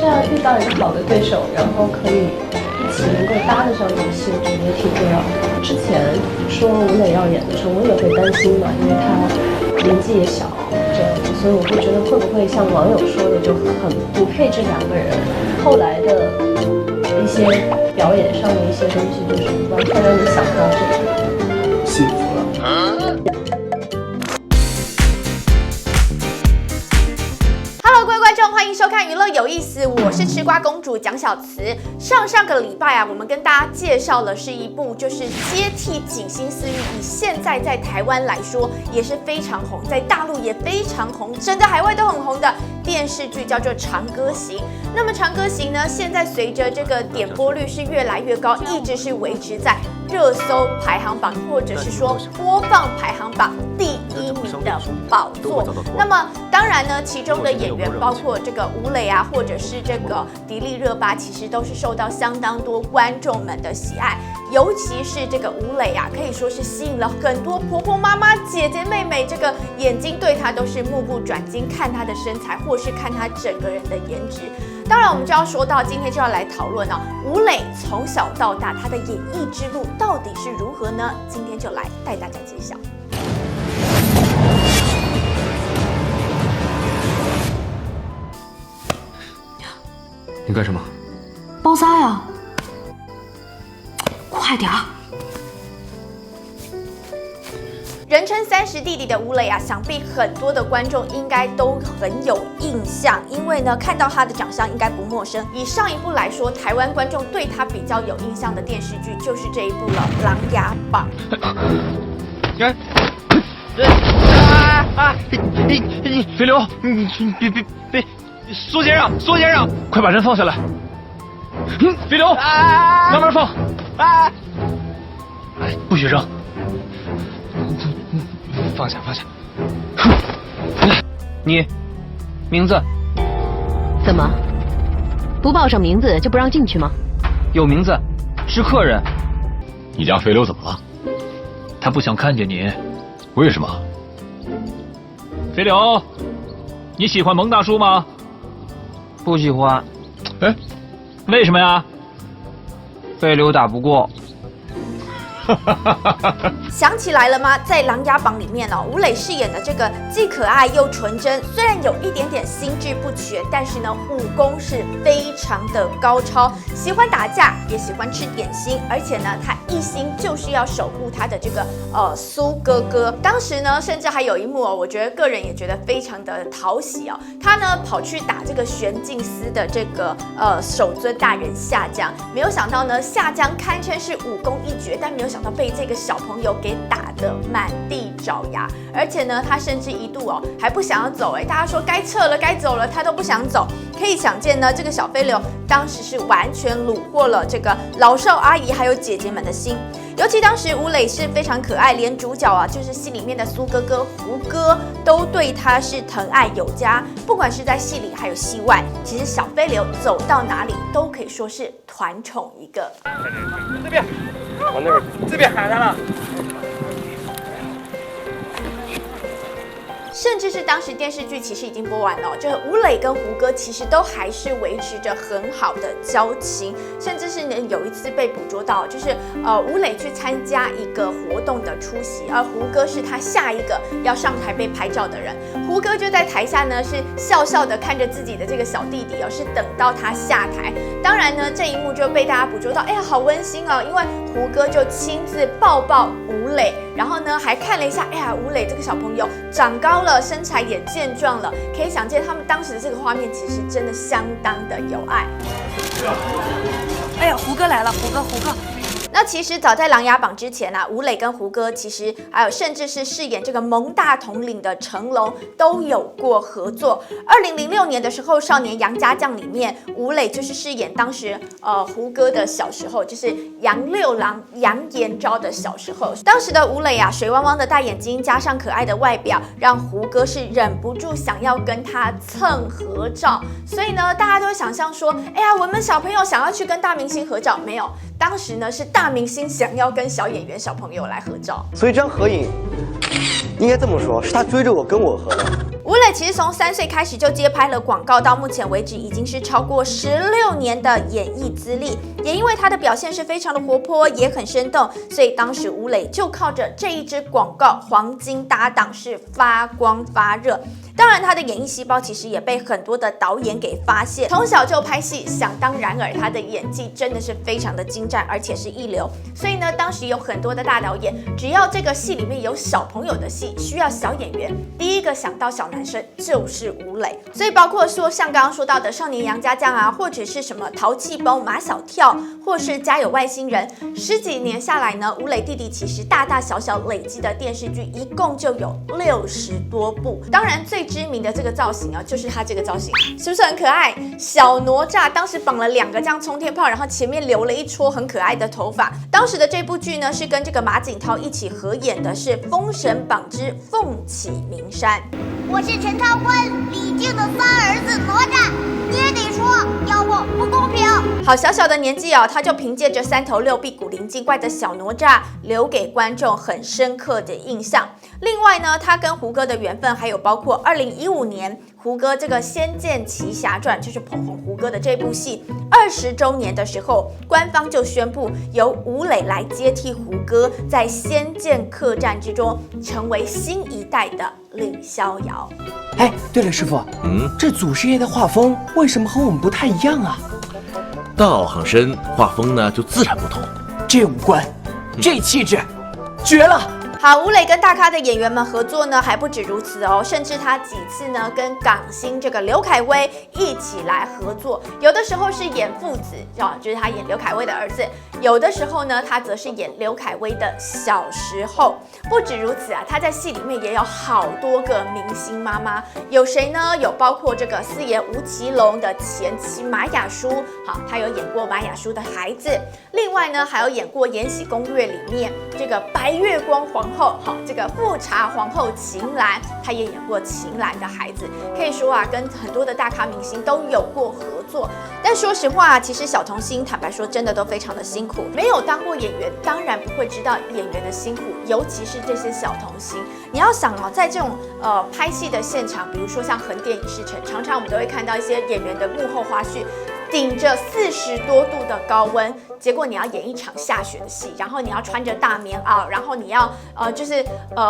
这样遇到一个好的对手，然后可以一起能够搭得上这个戏，我觉得也挺重要的。之前说吴磊要演的时候，我也会担心嘛，因为他年纪也小，这样子，所以我会觉得会不会像网友说的就很不配这两个人。后来的一些表演上的一些东西，就是完全让你想到这个幸福了。Hello， 各位观众，欢迎收看《娱乐有意思》，我是吃瓜公主蒋小慈。上个礼拜啊，我们跟大家介绍的是一部就是接替景星思域，以现在在台湾来说也是非常红，在大陆也非常红，整个海外都很红的电视剧，叫做《长歌行》。那么《长歌行》呢，现在随着这个点播率是越来越高，一直是维持在热搜排行榜或者是说播放排行榜第1名的宝座。那么当然呢，其中的演员包括这个吴磊啊，或者是这个迪丽热巴，其实都是受到相当多观众们的喜爱。尤其是这个吴磊啊，可以说是吸引了很多婆婆妈妈、姐姐妹妹，这个眼睛对他都是目不转睛，看他的身材，或是看他整个人的颜值。当然，我们就要说到今天就要来讨论啊，吴磊从小到大他的演艺之路到底是如何呢？今天就来带大家揭晓。你干什么？包扎呀！快点儿！人称30弟弟的吴磊啊，想必很多的观众应该都很有印象，因为呢，看到他的长相应该不陌生。以上一部来说，台湾观众对他比较有印象的电视剧就是这一部了，《琅琊榜》。肥流，别！苏先生，快把人放下来！肥流，慢慢放！哎，不许扔！放下！你名字？怎么？不报上名字就不让进去吗？有名字，是客人。你家肥流怎么了？他不想看见你。为什么？肥流，你喜欢蒙大叔吗？不喜欢。哎，为什么呀？肥流打不过。想起来了吗？在《琅琊榜》里面哦，吴磊饰演的这个既可爱又纯真，虽然有一点点心智不全，但是呢，武功是非常的高超，喜欢打架，也喜欢吃点心，而且呢，他一心就是要守护他的这个苏哥哥。当时呢，甚至还有一幕哦，我觉得个人也觉得非常的讨喜哦，他呢跑去打这个玄镜司的这个首尊大人夏江，没有想到呢，夏江堪称是武功一绝，但没有想到被这个小朋友给打得满地找牙，而且呢，他甚至一度哦还不想要走，大家说该撤了该走了，他都不想走。可以想见呢，这个小飞流当时是完全虏获了这个老少阿姨还有姐姐们的心。尤其当时吴磊是非常可爱，连主角啊就是戏里面的苏哥哥胡歌都对他是疼爱有加，不管是在戏里还有戏外，其实小飞流走到哪里都可以说是团宠一个。这边，往那边，这边喊他了。甚至是当时电视剧其实已经播完了，就是吴磊跟胡歌其实都还是维持着很好的交情，甚至是有一次被捕捉到，就是吴磊去参加一个活动的出席，而胡歌是他下一个要上台被拍照的人，胡歌就在台下呢是笑笑的看着自己的这个小弟弟哦，是等到他下台。当然呢，这一幕就被大家捕捉到，哎呀，好温馨哦，因为胡歌就亲自抱抱吴磊，然后呢还看了一下，哎呀，吴磊这个小朋友长高了，身材也健壮了，可以想见他们当时的这个画面其实真的相当的有爱。哎呀，胡歌来了，胡歌。那其实早在《琅琊榜》之前啊，吴磊跟胡歌其实还有甚至是饰演这个蒙大统领的成龙都有过合作。2006年的时候，《少年杨家将》里面，吴磊就是饰演当时胡歌的小时候，就是杨六郎杨延昭的小时候。当时的吴磊啊，水汪汪的大眼睛加上可爱的外表，让胡歌是忍不住想要跟他蹭合照。所以呢，大家都会想象说，哎呀，我们小朋友想要去跟大明星合照，没有。当时呢，是大明星想要跟小演员、小朋友来合照，所以这张合影应该这么说，是他追着我跟我合的。吴磊其实从3岁开始就接拍了广告，到目前为止已经是超过16年的演艺资历。也因为他的表现是非常的活泼，也很生动，所以当时吴磊就靠着这一支广告黄金搭档是发光发热。当然，他的演艺细胞其实也被很多的导演给发现。从小就拍戏，想当然尔，他的演技真的是非常的精湛，而且是一流。所以呢，当时有很多的大导演，只要这个戏里面有小朋友的戏，需要小演员，第一个想到小男生就是吴磊。所以包括说像刚刚说到的《少年杨家将》啊，或者是什么《淘气包》《马小跳》，或是《家有外星人》，10几年下来呢，吴磊弟弟其实大大小小累积的电视剧一共就有60多部。当然最知名的这个造型啊，就是他这个造型，是不是很可爱？小哪吒当时绑了2个这样冲天炮，然后前面留了一撮很可爱的头发。当时的这部剧呢，是跟这个马景涛一起合演的，是《封神榜之凤起鸣山》。我是陈昌欢、李靖的3儿子哪吒，你也得说要我不公平。好小小的年纪哦，他就凭借着3头6臂古灵精怪的小哪吒，留给观众很深刻的印象。另外呢，他跟胡歌的缘分还有包括2015年胡歌这个《仙剑奇侠传》，就是捧红胡歌的这部戏20周年的时候，官方就宣布由吴磊来接替胡歌，在《仙剑客栈》之中成为新一代的李逍遥。哎，对了，师傅，这祖师爷的画风为什么和我们不太一样啊？道行深，画风呢就自然不同。这五官，这气质，绝了！好，吴磊跟大咖的演员们合作呢，还不止如此哦，甚至他几次呢跟港星这个刘恺威一起来合作，有的时候是演父子，就是他演刘恺威的儿子；有的时候呢，他则是演刘恺威的小时候。不止如此啊，他在戏里面也有好多个明星妈妈，有谁呢？有包括这个饰演吴奇隆的前妻马雅舒，好，他有演过马雅舒的孩子。另外呢，还有演过《延禧攻略》里面这个白月光皇后，好，这个富察皇后秦岚，她也演过秦岚的孩子。可以说啊，跟很多的大咖明星都有过合作。但说实话啊，其实小童星坦白说真的都非常的辛苦，没有当过演员，当然不会知道演员的辛苦，尤其是这些小童星。你要想哦，在这种拍戏的现场，比如说像横店影视城，常常我们都会看到一些演员的幕后花絮。顶着40多度的高温，结果你要演一场下雪的戏，然后你要穿着大棉袄，然后你要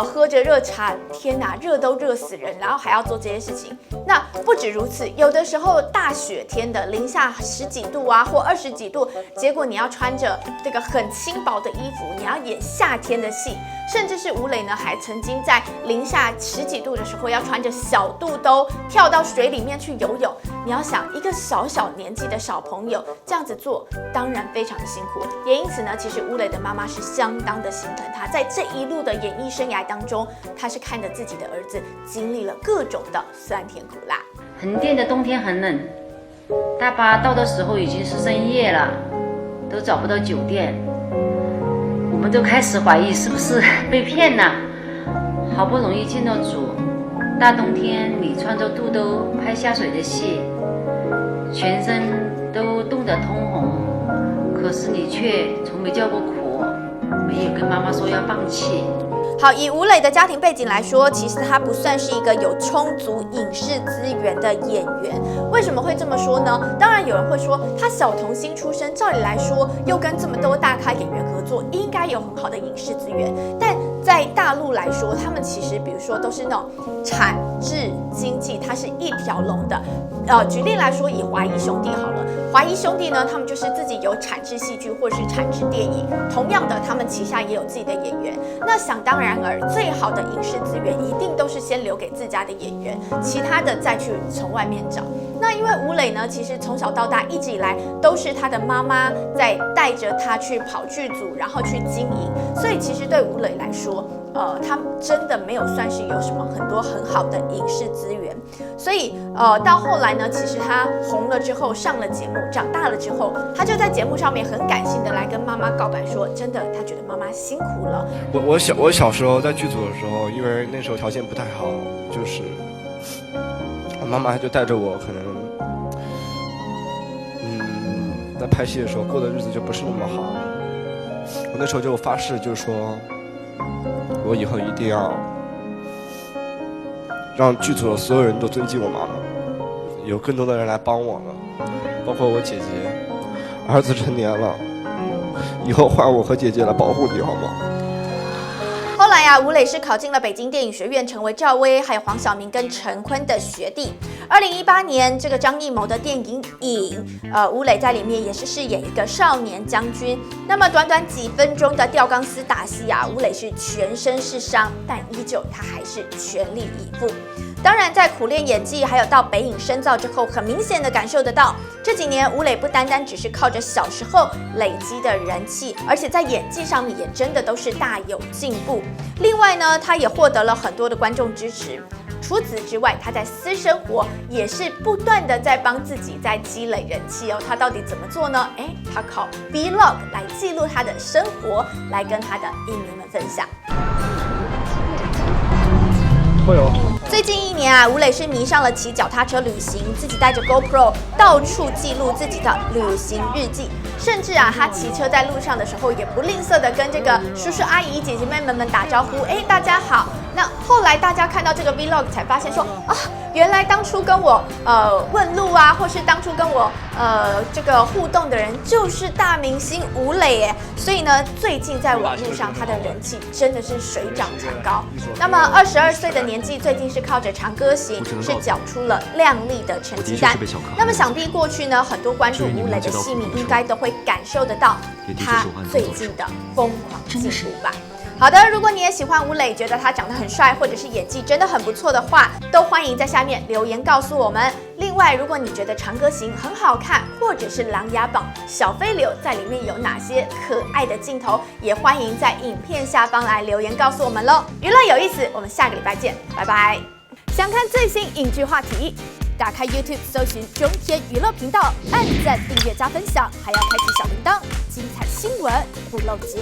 喝着热茶，天哪，热都热死人，然后还要做这些事情。那不止如此，有的时候大雪天的零下10几度啊，或20几度，结果你要穿着这个很轻薄的衣服，你要演夏天的戏，甚至是吴磊呢，还曾经在零下10几度的时候，要穿着小肚兜跳到水里面去游泳。你要想一个小小年纪的小朋友这样子做，当然非常的辛苦。也因此呢，其实吴磊的妈妈是相当的心疼他，在这一路的演艺生涯当中，他是看着自己的儿子经历了各种的酸甜苦辣。横店的冬天很冷，大巴到的时候已经是深夜了，都找不到酒店，我们都开始怀疑是不是被骗了。好不容易见到主，大冬天你穿着肚兜拍下水的戏，全身都冻得通红，可是你却从没叫过苦，没有跟妈妈说要放弃。好，以吴磊的家庭背景来说，其实他不算是一个有充足影视资源的演员。为什么会这么说呢？当然有人会说，他小童星出身，照理来说又跟这么多大咖演员合作，应该有很好的影视资源。但在大陆来说，他们其实比如说都是那种产制经济，它是一条龙的。举例来说，以华谊兄弟好了，华谊兄弟呢，他们就是自己有产制戏剧或是产制电影，同样的，他们旗下也有自己的演员。那想当然而，最好的影视资源一定都是先留给自家的演员，其他的再去从外面找。那因为吴磊呢，其实从小到大一直以来都是他的妈妈在带着他去跑剧组，然后去经营，所以其实对吴磊来说，他真的没有算是有什么很多很好的影视资源。所以到后来呢，其实他红了之后，上了节目，长大了之后，他就在节目上面很感性的来跟妈妈告白说，真的，他觉得妈妈辛苦了。我小时候在剧组的时候，因为那时候条件不太好，就是妈妈就带着我，可能在拍戏的时候过的日子就不是那么好。我那时候就发誓，就是说我以后一定要让剧组的所有人都尊敬我妈妈，有更多的人来帮我了，包括我姐姐。儿子成年了，以后换我和姐姐来保护你好吗？后来呀，吴磊是考进了北京电影学院，成为赵薇、还有黄晓明跟陈坤的学弟。2018年，这个张艺谋的电影《影》，吴磊在里面也是饰演一个少年将军。那么短短几分钟的吊钢丝打戏啊，吴磊是全身是伤，但依旧他还是全力以赴。当然，在苦练演技，还有到北影深造之后，很明显的感受得到，这几年吴磊不单单只是靠着小时候累积的人气，而且在演技上面也真的都是大有进步。另外呢，他也获得了很多的观众支持。除此之外，他在私生活也是不断的在帮自己在积累人气哦。他到底怎么做呢？他靠 Vlog 来记录他的生活，来跟他的影迷们分享。会有。最近1年啊，吴磊是迷上了骑脚踏车旅行，自己带着 GoPro 到处记录自己的旅行日记，甚至啊，他骑车在路上的时候也不吝啬的跟这个叔叔阿姨、姐姐妹们打招呼，大家好。那后来大家看到这个 Vlog 才发现说啊，原来当初跟我问路啊，或是当初跟我这个互动的人就是大明星吴磊耶。所以呢，最近在网络上他的人气真的是水涨船高。那么22岁的年纪，最近是靠着《长歌行》是缴出了亮丽的成绩单。那么想必过去呢，很多关注吴磊的戏迷应该都会感受得到他最近的疯狂进步吧。好的，如果你也喜欢吴磊，觉得他长得很帅，或者是演技真的很不错的话，都欢迎在下面留言告诉我们。另外，如果你觉得《长歌行》很好看，或者是《琅琊榜》小飞流在里面有哪些可爱的镜头，也欢迎在影片下方来留言告诉我们喽。娱乐有意思，我们下个礼拜见，拜拜。想看最新影剧话题，打开 YouTube 搜寻中天娱乐频道，按赞、订阅、加分享，还要开启小铃铛，精彩新闻不漏接。